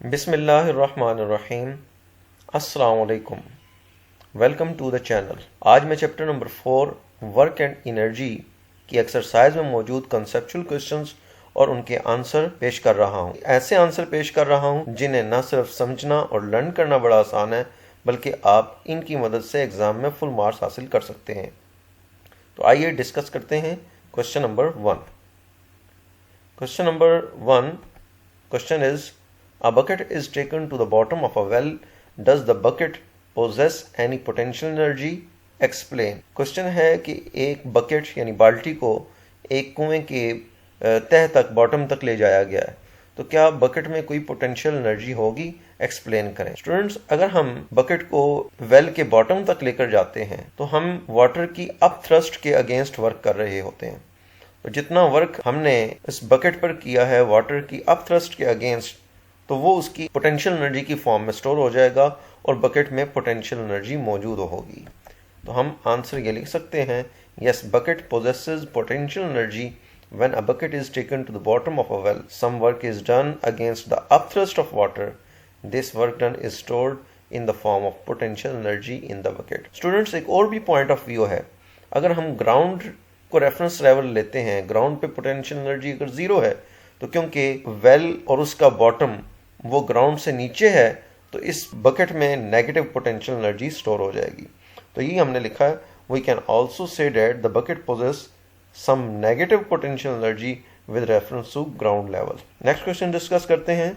बिस्मिल्लाहिर्रहमानिर्रहीम। अस्सलाम वालेकुम। Welcome to the channel. आज मैं chapter number 4 work and energy की एक्सरसाइज में मौजूद कंसेप्चुअल क्वेश्चंस और उनके आंसर पेश कर रहा हूँ। ऐसे आंसर पेश कर रहा हूँ जिन्हें न सिर्फ समझना और लर्न करना बड़ा आसान है, बल्कि आप इनकी मदद से एग्जाम में फुल मार्क्स हासिल कर सकते हैं। तो आइए डिस्कस करते हैं question number 1। Question number 1 question is A bucket is taken to the bottom of a well. Does the bucket possess any potential energy? Explain. Question है कि एक बकेट यानी बाल्टी को एक कुएं के तह तक बॉटम तक ले जाया गया है, तो क्या बकेट में कोई पोटेंशियल एनर्जी होगी? एक्सप्लेन करें। स्टूडेंट्स, अगर हम बकेट को वेल के बॉटम तक लेकर जाते हैं तो हम वाटर की अप थ्रस्ट के अगेंस्ट वर्क कर रहे होते हैं। तो जितना वर्क हमने इस बकेट पर किया है वाटर की अप थ्रस्ट के अगेंस्ट, तो वो उसकी पोटेंशियल एनर्जी की फॉर्म में स्टोर हो जाएगा और बकेट में पोटेंशियल एनर्जी मौजूद होगी। तो हम आंसर ये लिख सकते हैं, yes, bucket possesses potential energy when a bucket is taken to the bottom of a well. Some work is done against the upthrust of water. This work done is stored in the form of potential energy in the bucket. Students, एक और भी point of view है। अगर हम ground को reference level लेते हैं, ground पे पोटेंशियल एनर्जी अगर जीरो है, तो क्योंकि वेल और उसका बॉटम वो ग्राउंड से नीचे है, तो इस बकेट में नेगेटिव पोटेंशियल एनर्जी स्टोर हो जाएगी। तो ये हमने लिखा है, we can also say that the bucket possesses some negative potential energy with reference to ground level. Next question discuss करते हैं।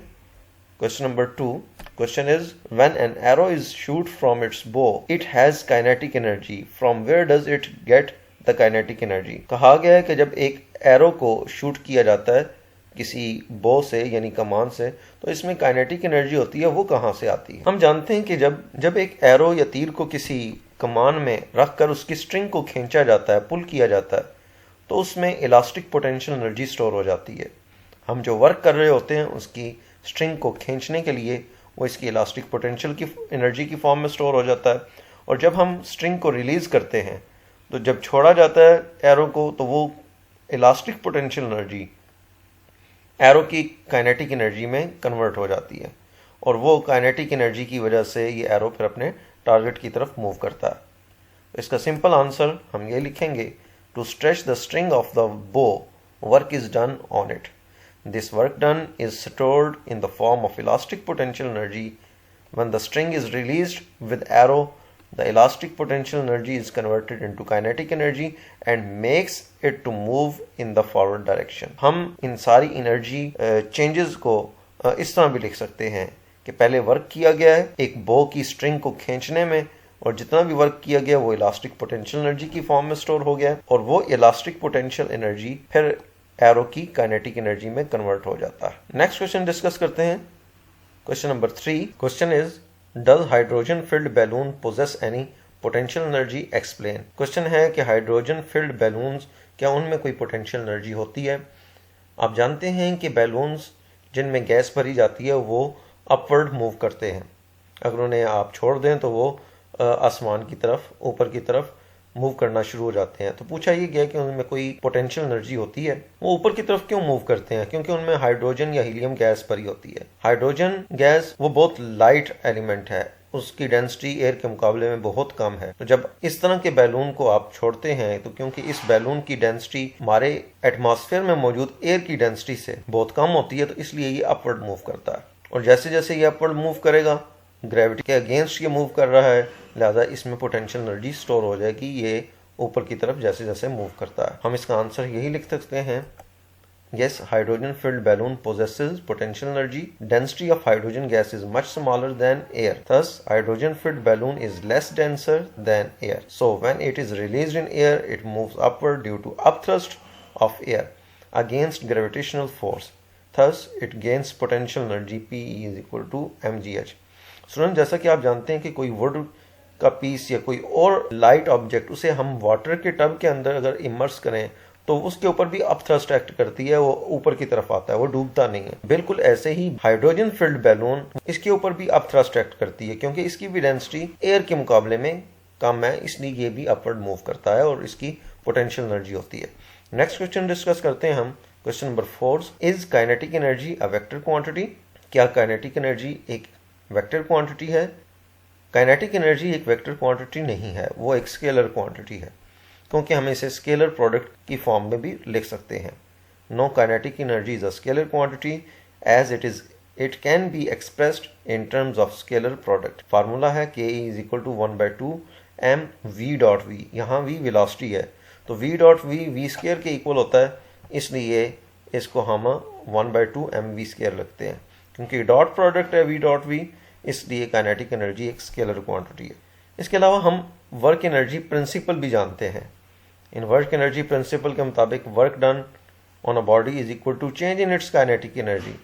Question number 2 question is, when an arrow is shoot from its bow it has kinetic energy, from where does it get the kinetic energy. कहा गया है कि जब एक arrow को shoot किया जाता है किसी बो से यानी कमान से, तो इसमें काइनेटिक एनर्जी होती है, वो कहाँ से आती है? हम जानते हैं कि जब एक एरो या तीर को किसी कमान में रखकर उसकी स्ट्रिंग को खींचा जाता है, पुल किया जाता है, तो उसमें इलास्टिक पोटेंशियल एनर्जी स्टोर हो जाती है। हम जो वर्क कर रहे होते हैं उसकी स्ट्रिंग को खींचने के लिए वो इसकी इलास्टिक पोटेंशियल की एनर्जी की फॉर्म में स्टोर हो जाता है। और जब हम स्ट्रिंग को रिलीज करते हैं, तो जब छोड़ा जाता है एरो को, तो वो इलास्टिक पोटेंशियल एनर्जी एरो की काइनेटिक एनर्जी में कन्वर्ट हो जाती है, और वो काइनेटिक एनर्जी की वजह से ये एरो फिर अपने टारगेट की तरफ मूव करता है। तो इसका सिंपल आंसर हम ये लिखेंगे, to stretch the string of the bow work is done on it. This work done is stored in the form of elastic potential energy. When the string is released with arrow, the elastic potential energy is converted into kinetic energy and makes it to move in the forward direction. हम इन सारी energy changes को इस तरह भी लिख सकते हैं कि पहले वर्क किया गया है एक बो की स्ट्रिंग को खींचने में, और जितना भी वर्क किया गया वो इलास्टिक पोटेंशियल एनर्जी की फॉर्म में स्टोर हो गया है, और वो इलास्टिक पोटेंशियल एनर्जी फिर एरो की काइनेटिक एनर्जी में कन्वर्ट हो जाता है। नेक्स्ट क्वेश्चन डिस्कस करते हैं। Question number 3 question is, Does hydrogen filled balloon possess any potential energy? Explain. Question है कि हाइड्रोजन फिल्ड बैलून्स, क्या उनमें कोई पोटेंशियल एनर्जी होती है? आप जानते हैं कि बैलून्स जिनमें गैस भरी जाती है वो अपवर्ड मूव करते हैं। अगर उन्हें आप छोड़ दें तो वो आसमान की तरफ, ऊपर की तरफ मूव करना शुरू हो जाते हैं। तो पूछा ये गया कि उनमें कोई पोटेंशियल एनर्जी होती है? वो ऊपर की तरफ क्यों मूव करते हैं? क्योंकि उनमें हाइड्रोजन या हीलियम गैस भरी होती है। हाइड्रोजन गैस वो बहुत लाइट एलिमेंट है, उसकी डेंसिटी एयर के मुकाबले में बहुत कम है। तो जब इस तरह के बैलून को आप छोड़ते हैं, तो क्योंकि इस बैलून की डेंसिटी हमारे एटमॉस्फेयर में मौजूद एयर की डेंसिटी से बहुत कम होती है, तो इसलिए ये अपवर्ड मूव करता है। और जैसे जैसे ये अपवर्ड मूव करेगा, ग्रेविटी के अगेंस्ट ये मूव कर रहा है, लिहाजा इसमें पोटेंशियल एनर्जी स्टोर हो जाएगी, ये ऊपर की तरफ जैसे जैसे मूव करता है। हम इसका आंसर यही लिख सकते हैं, yes, hydrogen filled balloon possesses potential energy. Density of hydrogen gas is much smaller than air. Thus, hydrogen filled balloon is less denser than air. So, when it is released in air, it moves upward due to upthrust of air against gravitational force. Thus, it gains potential energy P is equal to mgh. Student, जैसा कि आप जानते हैं कि कोई would का piece या कोई और लाइट ऑब्जेक्ट, उसे हम वाटर के टब के अंदर अगर इमर्स करें तो उसके ऊपर भी अपथ्रस्ट एक्ट करती है, वो ऊपर की तरफ आता है, वो डूबता नहीं है। बिल्कुल ऐसे ही हाइड्रोजन फिल्ड बैलून, इसके ऊपर भी अपथ्रस्ट एक्ट करती है, क्योंकि इसकी भी डेंसिटी एयर के मुकाबले में कम है, इसलिए ये भी अपवर्ड मूव करता है और इसकी पोटेंशियल एनर्जी होती है। नेक्स्ट क्वेश्चन डिस्कस करते हैं हम। Question number 4, is kinetic energy a vector quantity? क्या काइनेटिक एनर्जी एक वेक्टर क्वांटिटी है? काइनेटिक एनर्जी एक वेक्टर क्वांटिटी नहीं है, वो एक स्केलर क्वांटिटी है, क्योंकि हम इसे स्केलर प्रोडक्ट की फॉर्म में भी लिख सकते हैं। No kinetic energy is a scalar quantity as it can be expressed in terms of scalar product. Formula है Ke is equal to 1/2 mv.v। यहाँ v वेलोसिटी है, तो v.v v स्क्वायर के इक्वल होता है, इसलिए इसको हम 1/2 mv स्क्वायर लिखते हैं। क्योंकि डॉट प्रोडक्ट है v.v, इसलिए काइनेटिक एनर्जी एक स्केलर क्वांटिटी है। इसके अलावा हम वर्क एनर्जी प्रिंसिपल भी जानते हैं। इन वर्क एनर्जी प्रिंसिपल के मुताबिक work done on a body is equal to change in its kinetic energy.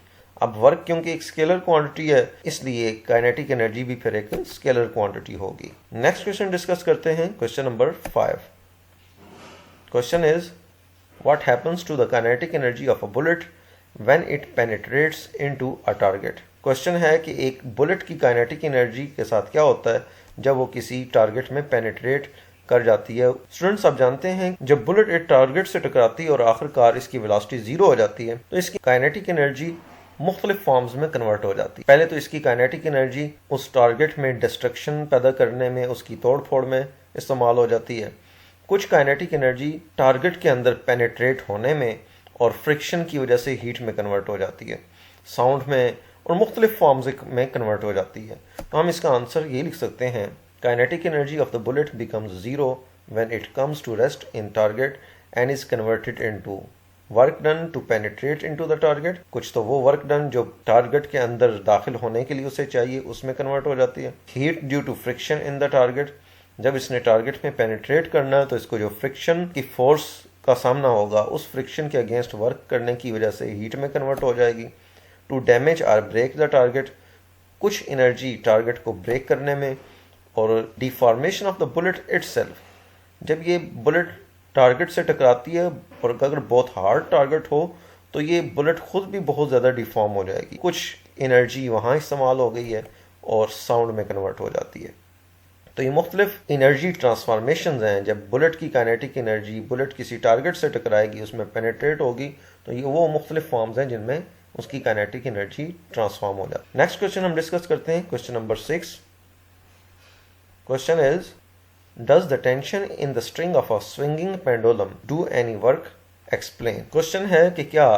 अब वर्क क्योंकि एक स्केलर क्वांटिटी है, इसलिए काइनेटिक एनर्जी भी फिर एक स्केलर क्वांटिटी होगी। नेक्स्ट क्वेश्चन डिस्कस करते हैं, question number 5। Question is what happens to the kinetic energy of a bullet when it penetrates into a target. Question है कि एक बुलेट की काइनेटिक एनर्जी के साथ क्या होता है जब वो किसी टारगेट में पेनिट्रेट कर जाती है। स्टूडेंट्स, आप जानते हैं जब बुलेट एक टारगेट से टकराती है और आखिरकार इसकी वेलोसिटी 0 हो जाती है, तो इसकी काइनेटिक एनर्जी मुख्तलिफ फॉर्म्स में कन्वर्ट हो जाती है। पहले तो इसकी काइनेटिक एनर्जी उस टारगेट में डिस्ट्रक्शन पैदा करने में, उसकी तोड़ फोड़ में इस्तेमाल हो जाती है। कुछ काइनेटिक एनर्जी टारगेट के अंदर पेनिट्रेट होने में और फ्रिक्शन की वजह से हीट में कन्वर्ट हो जाती है, साउंड में और मुख्तलिफ फॉर्म्स में कन्वर्ट हो जाती है। तो हम इसका आंसर ये लिख सकते हैं, kinetic energy of the bullet becomes 0 when it comes to rest in target and is converted into work done to penetrate into the target. कुछ तो वो वर्क डन जो टारगेट के अंदर दाखिल होने के लिए उसे चाहिए, उसमें कन्वर्ट हो जाती है। Heat due to friction in the target, जब इसने टारगेट में पेनिट्रेट करना है तो इसको जो फ्रिक्शन की फोर्स का सामना होगा, उस फ्रिक्शन के अगेंस्ट वर्क करने की वजह से हीट में कन्वर्ट हो जाएगी। To damage or break the target, कुछ एनर्जी टारगेट को ब्रेक करने में। और deformation of the bullet itself, जब ये बुलेट टारगेट से टकराती है और अगर बहुत हार्ड टारगेट हो तो ये बुलेट खुद भी बहुत ज़्यादा डिफॉर्म हो जाएगी, कुछ एनर्जी वहाँ इस्तेमाल हो गई है और साउंड में कन्वर्ट हो जाती है। तो ये मुख्तलिफ एनर्जी ट्रांसफॉर्मेशन हैं। जब बुलेट की काइनेटिक एनर्जी बुलेट किसी टारगेट से टकराएगी, उसमें पेनिट्रेट होगी, तो ये वो मुख्तलिफ फॉर्म्स हैं जिनमें उसकी काइनेटिक एनर्जी ट्रांसफॉर्म हो जाती है। नेक्स्ट क्वेश्चन हम डिस्कस करते हैं, question number 6। Question is does the tension in the string of a swinging pendulum do any work, explain. Question है कि क्या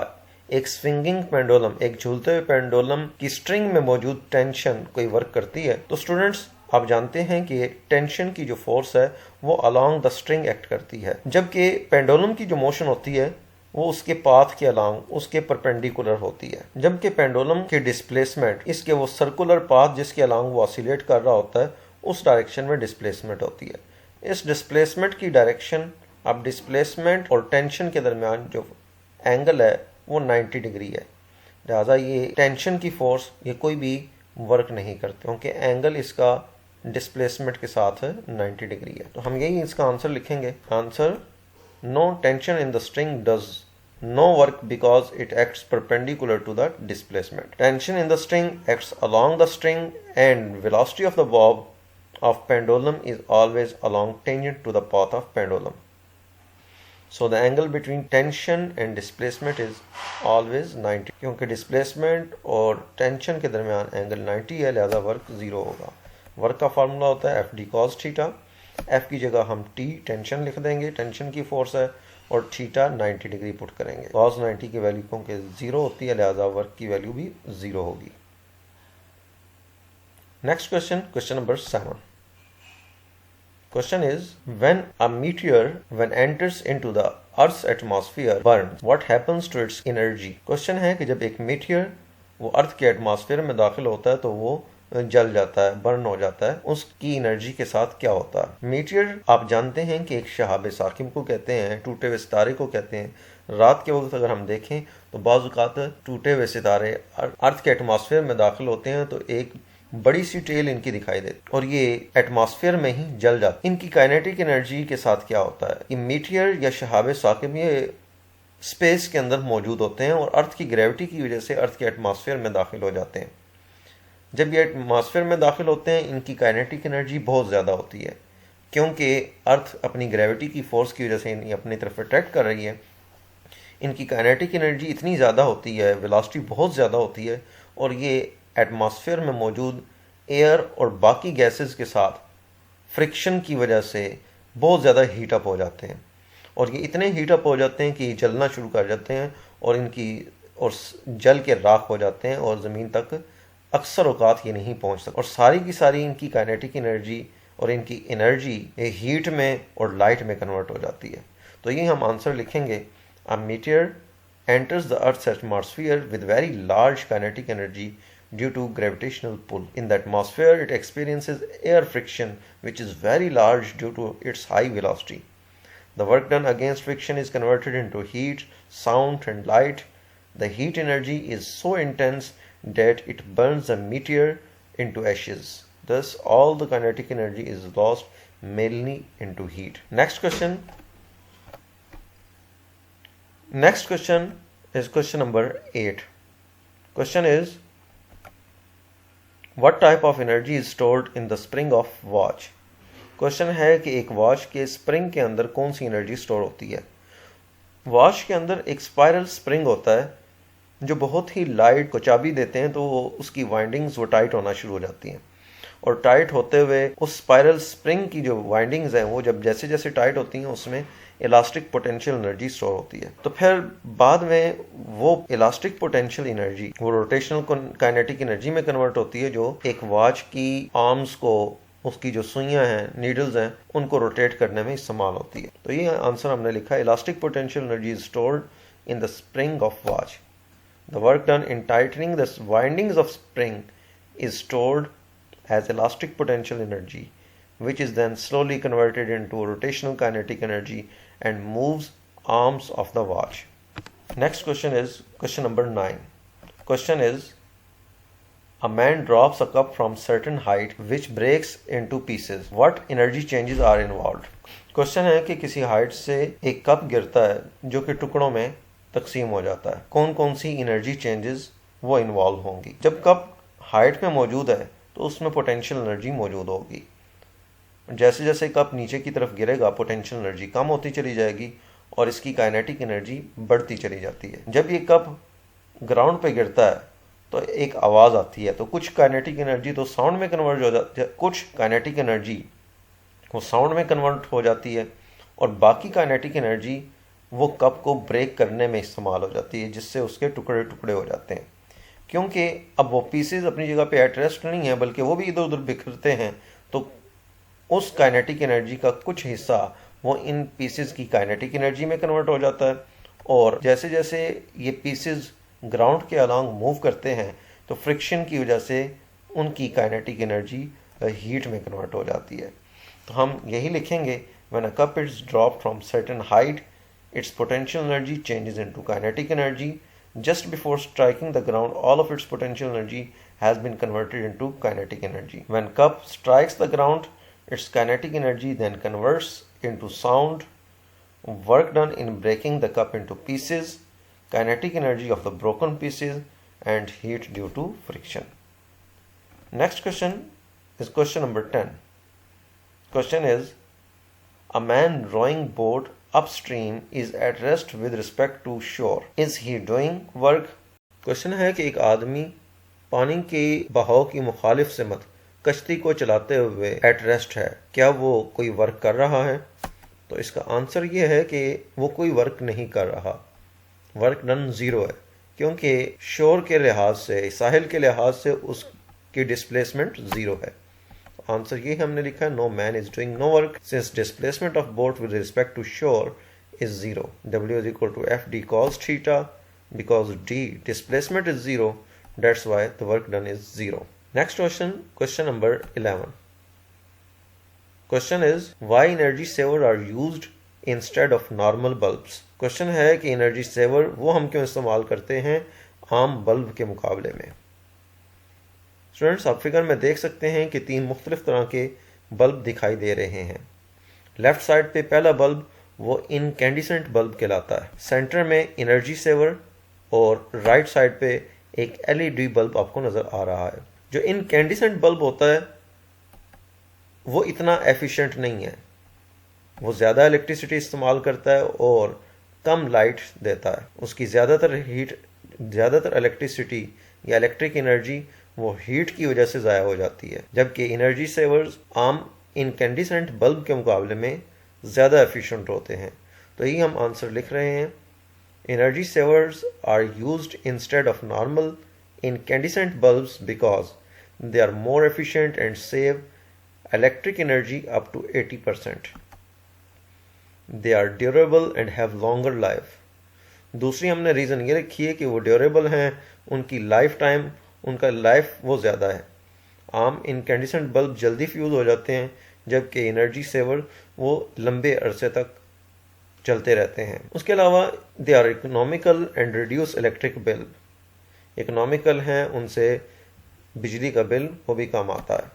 एक स्विंगिंग पेंडुलम, एक झूलते हुए पेंडुलम की स्ट्रिंग में मौजूद टेंशन कोई वर्क करती है। तो स्टूडेंट्स, आप जानते हैं कि टेंशन की जो फोर्स है वो अलोंग द स्ट्रिंग एक्ट करती है, जबकि पेंडुलम की जो मोशन होती है वो उसके पाथ के अलोंग, उसके परपेंडिकुलर होती है। जबकि पेंडुलम के डिस्प्लेसमेंट, इसके वो सर्कुलर पाथ जिसके अलोंग वो ऑसिलेट कर रहा होता है, उस डायरेक्शन में डिस्प्लेसमेंट होती है। इस डिस्प्लेसमेंट की डायरेक्शन, अब डिस्प्लेसमेंट और टेंशन के दरमियान जो एंगल है वो 90 डिग्री है। लिहाजा ये टेंशन की फोर्स ये कोई भी वर्क नहीं करते, क्योंकि एंगल इसका डिस्प्लेसमेंट के साथ 90 डिग्री है। तो हम यही इसका आंसर लिखेंगे। Answer, no tension in the string does no work because it acts perpendicular to the displacement. Tension in the string acts along the string and velocity of the bob of pendulum is always along tangent to the path of pendulum. So the angle between tension and displacement is always 90. क्योंकि displacement और tension के दरमियान angle 90 है, लिहाजा work 0 होगा। Work का formula होता है FD cos थीटा। F की जगह हम T टेंशन लिख देंगे, टेंशन की फोर्स है, और थीटा 90 डिग्री पुट करेंगे। cos 90 की वैल्यू क्योंकि 0 होती है, लिहाजा वर्क की वैल्यू भी 0 होगी। Next question, question number 7। Question is when a meteor when enters into the earth's atmosphere burns what happens to its energy. क्वेश्चन है कि जब एक मीटियर वो अर्थ के एटमॉस्फेयर में दाखिल होता है तो वो जल जाता है, बर्न हो जाता है, उसकी एनर्जी के साथ क्या होता है। मीटियर आप जानते हैं कि एक शहाब साकिम को कहते हैं, टूटे हुए सितारे को कहते हैं। रात के वक्त अगर हम देखें तो बाज़ औक़ात टूटे हुए सितारे अर्थ के एटमॉस्फेयर में दाखिल होते हैं तो एक बड़ी सी टेल इनकी दिखाई देती और ये एटमॉस्फेयर में ही जल जाती। इनकी काइनेटिक एनर्जी के साथ क्या होता है। ये मीटियर या शहाब साकिम ये स्पेस के अंदर मौजूद होते हैं और अर्थ की ग्रेविटी की वजह से अर्थ के एटमॉस्फेयर में दाखिल हो जाते हैं। जब ये एटमॉस्फेयर में दाखिल होते हैं, इनकी काइनेटिक एनर्जी बहुत ज़्यादा होती है, क्योंकि अर्थ अपनी ग्रेविटी की फोर्स की वजह से इन्हें अपनी तरफ अट्रैक्ट कर रही है। इनकी काइनेटिक एनर्जी इतनी ज़्यादा होती है, वेलोसिटी बहुत ज़्यादा होती है, और ये एटमॉस्फेयर में मौजूद एयर और बाकी गैसेस के साथ फ्रिक्शन की वजह से बहुत ज़्यादा हीट अप हो जाते हैं, और ये इतने हीट अप हो जाते हैं कि जलना शुरू कर जाते हैं और जल के राख हो जाते हैं, और ज़मीन तक अक्सर औकात ये नहीं पहुंच सकते, और सारी की सारी इनकी काइनेटिक एनर्जी और इनकी एनर्जी हीट में और लाइट में कन्वर्ट हो जाती है। तो ये हम आंसर लिखेंगे, अ meteor enters the Earth's atmosphere with very large kinetic energy due to gravitational pull. In the atmosphere, it experiences air friction, which is very large due to its high velocity. The work done against friction is converted into heat, sound, and light. The heat energy is so intense that it burns the meteor into ashes. Thus, all the kinetic energy is lost mainly into heat. Next question is question number 8. Question is, what type of energy is stored in the spring of watch? Question है कि एक watch के spring के अंदर कौन सी energy store होती है। Watch के अंदर एक स्पाइरल स्प्रिंग होता है जो बहुत ही लाइट को चाबी देते हैं तो उसकी वाइंडिंग्स वो टाइट होना शुरू हो जाती हैं, और टाइट होते हुए उस स्पाइरल स्प्रिंग की जो वाइंडिंग्स हैं वो जब जैसे जैसे टाइट होती हैं उसमें इलास्टिक पोटेंशियल एनर्जी स्टोर होती है। तो फिर बाद में वो इलास्टिक पोटेंशियल एनर्जी वो रोटेशनल काइनेटिक एनर्जी में कन्वर्ट होती है, जो एक वॉच की आर्म्स को, उसकी जो सुइयां हैं, नीडल्स हैं, उनको रोटेट करने में इस्तेमाल होती है। तो ये आंसर हमने लिखा है, elastic potential energy is stored in the spring of watch. The work done in tightening the windings of spring is stored as elastic potential energy, which is then slowly converted into rotational kinetic energy and moves arms of the watch. Next question is question number 9. Question is, a man drops a cup from certain height which breaks into pieces. What energy changes are involved? Question है कि किसी height से एक cup गिरता है जो कि टुकड़ों में तकसीम हो जाता है, कौन कौन सी एनर्जी चेंजेस वो इन्वॉल्व होंगी। जब कप हाइट में मौजूद है तो उसमें पोटेंशियल एनर्जी मौजूद होगी, जैसे जैसे कप नीचे की तरफ गिरेगा पोटेंशियल एनर्जी कम होती चली जाएगी और इसकी काइनेटिक एनर्जी बढ़ती चली जाती है। जब ये कप ग्राउंड पे गिरता है तो एक आवाज़ आती है, तो कुछ काइनेटिक एनर्जी तो साउंड में कन्वर्ट हो जाती है, कुछ काइनेटिक एनर्जी वो साउंड में कन्वर्ट हो जाती है, और बाकी काइनेटिक एनर्जी वो कप को ब्रेक करने में इस्तेमाल हो जाती है, जिससे उसके टुकड़े टुकड़े हो जाते हैं। क्योंकि अब वो पीसेस अपनी जगह पे एट रेस्ट नहीं है बल्कि वो भी इधर उधर बिखरते हैं, तो उस काइनेटिक एनर्जी का कुछ हिस्सा वो इन पीसेस की काइनेटिक एनर्जी में कन्वर्ट हो जाता है, और जैसे जैसे ये पीसेस ग्राउंड के अलॉन्ग मूव करते हैं तो फ्रिक्शन की वजह से उनकी काइनेटिक एनर्जी हीट में कन्वर्ट हो जाती है। तो हम यही लिखेंगे, when a cup is drop from certain height it's potential energy changes into kinetic energy. Just before striking the ground, all of its potential energy has been converted into kinetic energy. When cup strikes the ground, its kinetic energy then converts into sound, work done in breaking the cup into pieces, kinetic energy of the broken pieces, and heat due to friction. Next question is question number 10. Question is, a man rowing boat upstream is at rest with respect to shore. Is he doing work? Question है कि एक आदमी पानी के बहाव की मुखालिफ सिमत कश्ती को चलाते हुए एट रेस्ट है, क्या वो कोई वर्क कर रहा है? तो इसका आंसर ये है कि वो कोई वर्क नहीं कर रहा, वर्क डन ज़ीरो है, क्योंकि शोर के लिहाज से, साहिल के लिहाज से उसकी डिस्प्लेसमेंट ज़ीरो है। आंसर ये हमने लिखा है, no man is doing no work since displacement of boat with respect to shore is zero. W is equal to FD cos theta, because D displacement is zero, that's why the work done is zero. Next question, question number 11. Question is, why energy saver are used instead of normal bulbs? Question है कि energy saver वो हम क्यों इस्तेमाल करते हैं आम bulb के मुकाबले में। स्टूडेंट्स, आप फिगर में देख सकते हैं कि 3 मुख्तलिफ तरह के बल्ब दिखाई दे रहे हैं। लेफ्ट साइड पे पहला बल्ब वो इनकैंडिसेंट बल्ब कहलाता है, सेंटर में एनर्जी सेवर, और राइट साइड पे एक LED बल्ब आपको नज़र आ रहा है। जो इनकैंडिसेंट बल्ब होता है वो इतना एफिशिएंट नहीं है, वो ज़्यादा इलेक्ट्रिसिटी इस्तेमाल करता है और कम लाइट देता है, उसकी ज़्यादातर इलेक्ट्रिसिटी या इलेक्ट्रिक एनर्जी वो हीट की वजह से ज़ाया हो जाती है, जबकि एनर्जी सेवर्स आम इनकैंडिसेंट बल्ब के मुकाबले में ज़्यादा एफिशिएंट होते हैं। तो यही हम आंसर लिख रहे हैं। Energy savers are used instead of normal incandescent bulbs because they are more efficient and save electric energy up to 80%. They are durable and have longer life. दूसरी हमने रीज़न ये रखी है कि वो ड्यूरेबल हैं, उनकी लाइफ टाइम, उनका लाइफ वो ज़्यादा है। आम इनकैंडिसेंट बल्ब जल्दी फ्यूज़ हो जाते हैं, जबकि एनर्जी सेवर वो लंबे अरसे तक चलते रहते हैं। उसके अलावा they are economical and reduce electric bill. Economical हैं, उनसे बिजली का बिल वो भी कम आता है।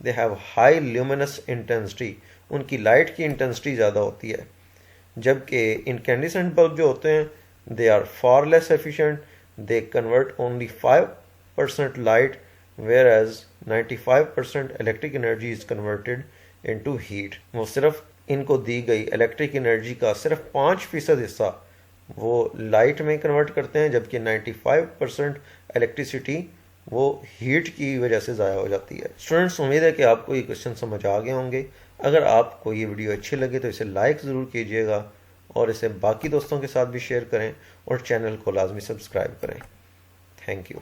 They have high luminous intensity, उनकी लाइट की इंटेंसिटी ज़्यादा होती है, जबकि इनकैंडिसेंट बल्ब जो होते हैं they are far less efficient, they convert only 5% light where as 95% electric energy is converted into heat. वो सिर्फ इनको दी गई इलेक्ट्रिक एनर्जी का सिर्फ 5% हिस्सा वो लाइट में कन्वर्ट करते हैं, जबकि 95% इलेक्ट्रिसिटी वो हीट की वजह से ज़ाया हो जाती है। स्टूडेंट्स, उम्मीद है कि आपको ये क्वेश्चन समझ आ गए होंगे। अगर आपको ये वीडियो अच्छी लगे तो इसे लाइक ज़रूर कीजिएगा और इसे बाकी दोस्तों के साथ भी शेयर करें और चैनल को लाजमी सब्सक्राइब करें। Thank you.